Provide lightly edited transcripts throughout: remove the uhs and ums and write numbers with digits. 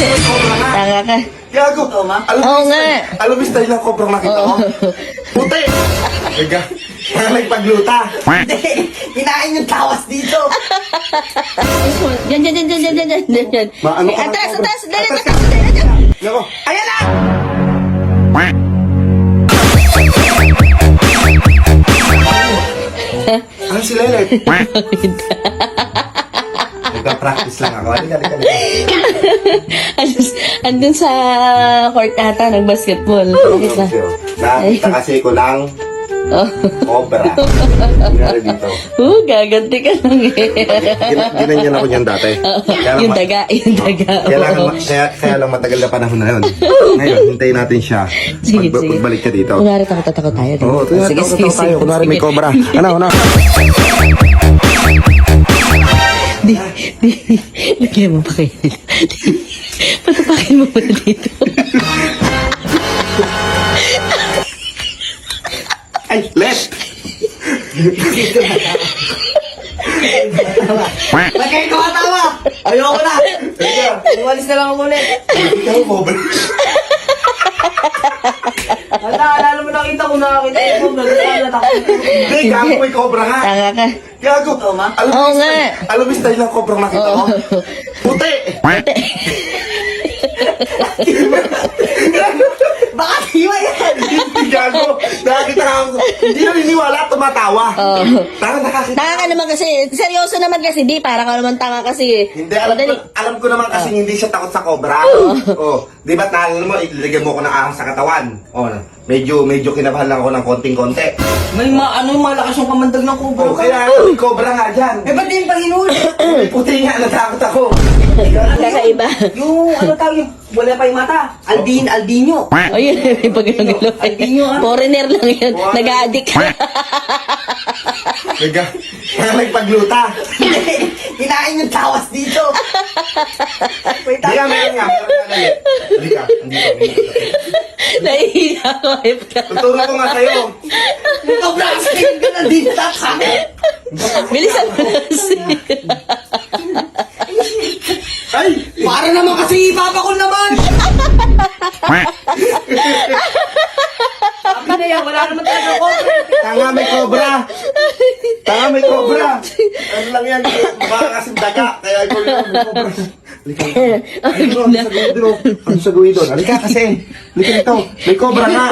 Tanga ka. Gago. Oo nga. Alam mo style ng kobrang nakita ko? Puti. Teka. Parang nagpagluta. Hindi. Kinain yung tawas dito. Yan. Maano ka ng Atras. cobra? Dali. Atras ka. Nako. Ayan na! Ano si Lelet? Nagka-practice lang ako. Halika. Andun sa court ata, nag-basketball. Nakita kasi ko lang cobra. Nangyari dito. Gaganti ka lang eh. Ginanyan ako niyan dati. Yung daga. Kaya lang matagal na panahon na yun. Ngayon, hintayin natin siya. Sige. Pagbalik ka dito. Kunwari takot tayo. Oo, tayo tayo. Kunwari may cobra. Ano? Di. Lagyan mo pa kayo nila. Patapakin mo muna dito. Ay, left! Lagay ko katawa! Ayoko na! Umalis na lang ako ulit. Ikaw, cobra. Alala mo nakita ko nakakita ko. Hindi, gago may cobra nga. Tanga ka. Gago. Oo nga. Alam mo style ng kobrang nakita ko? Puti. Baka tiwa yan! Gago. Nakakita ka ako. Hindi na niniwala, tumatawa. Parang nakakita. Tanga ka naman kasi. Seryoso naman kasi. Di, para ka naman tanga kasi. Hindi, alam ko naman kasi hindi siya takot sa cobra. Oh, di ba talo mo, ilagyan mo ko ng ahas sa katawan. Oh, medyo kinabahan lang ako ng konting-konti. May malakas yung kamandag ng kubro Oh, ka. kaya may cobra nga dyan. Eh, ba't din pa hinuli? May puti nga, natakot ako. Kakaiba. Yung tawag yung wala pa yung mata. Albino. Ayun, may pagkagalo. Albino, Foreigner lang yan. Nag-addict. Parang nagpagluta. Kinain yung tawas dito. Wait, Hindi ka, meron nga ulit. Halika, andito. Naihiya ko. Tuturo ko nga sa'yo. ikaw na kasi ka na dito sa akin. Bilisan mo na kasi. Ay! Para naman kasi ipapakul naman. Sabi na yan, wala naman talaga ako. Tanga, may cobra. Ano lang yan, baka kasi daga. Kaya ikaw yung may cobra. Halika. Ano sa gawin doon? Halika kasi. Halika nito. May cobra nga.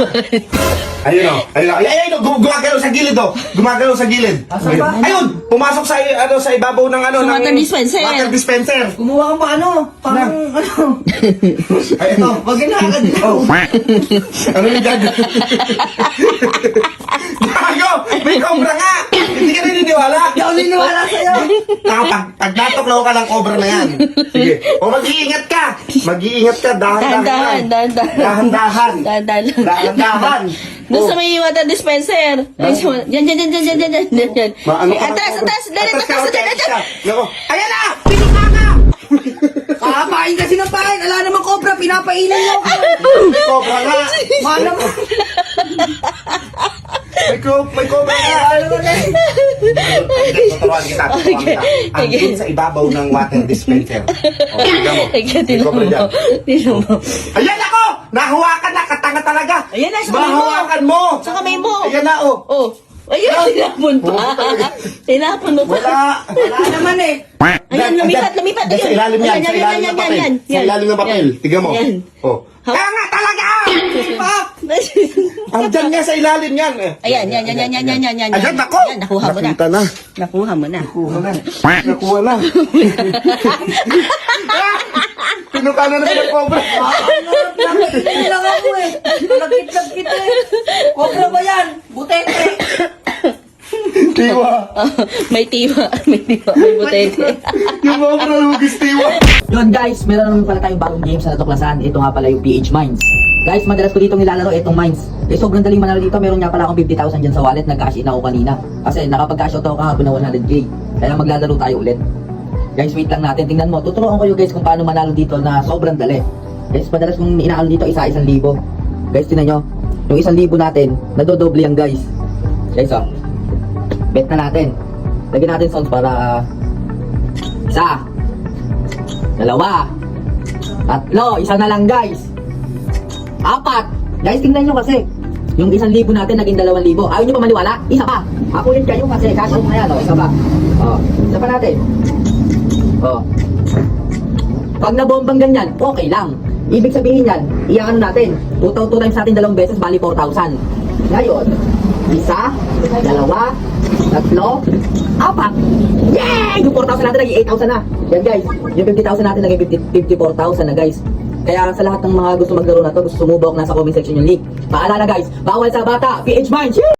Ayun o. Ayun o. Gumagalaw sa gilid o. Gumagalaw sa gilid. Asan ba? Ayun. Pumasok sa ibabaw ng ano. Sa water dispenser. Water dispenser. Kumuha ka pa parang Ay, ito. wag na agad dito. Oh. Ano yung gago? Gago! May cobra nga! Hindi ka naniniwala! Hindi ako niniwala sa'yo. Pag natuklaw ka ng cobra na yan. Sige. O mag-iingat ka! Mag-iingat ka. Dahan-dahan. Dahan-dahan. Dahan-dahan. Doon sa may water dispenser. Yan. Maano ka ng Atras. cobra? Dali. Atras ka. Nako. Ayan na! Pinuka ka! Kakapain kasi ng pain. Ala naman cobra, pinapainan lang ako. May cobra nga. Mahal naman. May cobra nga. Tuturuan kita. Andun sa ibabaw ng water dispenser. O, tignan mo. May cobra dyan. Tignan mo. Ayan ako! Nahawakan na! Katanga talaga! Ayan na, sa kamay mo. Mahawakan mo! Sa kamay mo. Ayan na, oh! Oh. Ayun, tinapon pa. Tinapon mo pa. Wala naman eh. Ayan, lumipat. Sa ilalim yan, sa ilalim ng papel. Sa ilalim ng papel. Tignan mo. Yan. Oh. Kaya nga talaga! Andyan nga sa ilalim yan. Ayan. Ayan, nako! Yan, nakuha mo na. Nakita na. Nakuha mo na. Nakuha na. Pinuka na naman ang cobra. Hindi lang ako eh. Nagkit-lagkit eh. Cobra ba yan? Butete. Tiwa. May tiwa. May butete. Yung cobra lugis tiwa. Yun guys, meron naman pala tayong bagong game sa natuklasan. Ito nga pala yung PH Mines. Guys, madalas ko dito nilalaro itong mines. Sobrang daling manalo dito. Meron nga pala akong 50,000 dyan sa wallet. Nag-cash in ako kanina. Kasi nakapag-cash out ako kahapon na 100k. Kaya maglalaro tayo ulit. Guys, wait lang natin. Tingnan mo. Tuturuan ko kayo guys kung paano manalo dito na sobrang dali. Guys, madalas kong inaalo dito 1,000. Guys, tingnan nyo. Yung 1,000 natin, nadodoble yan guys. Guys, oh. Bet na natin. Lagyan natin sounds para... 1, 2, Tatlo, isa na lang guys. 4. Guys, tingnan nyo kasi. Yung 1,000 natin naging 2,000. Ayaw nyo pa maniwala? Isa pa. Ako ulit kayo kasi cash out na yan. Isa pa. Isa pa natin. Pag nabombang ganyan, okay lang. Ibig sabihin yan, iyan natin. 2 times natin 2 beses, bali 4,000. Ngayon, 1, 2, 3, 4. Yay! Yung 4,000 natin naging 8,000 na. Yan guys, yung 50,000 natin naging 54,000 na guys. Kaya sa lahat ng mga gusto maglaro na to, gusto sumubok, nasa comment section yung link. Paalala guys, bawal sa bata, PH Minds!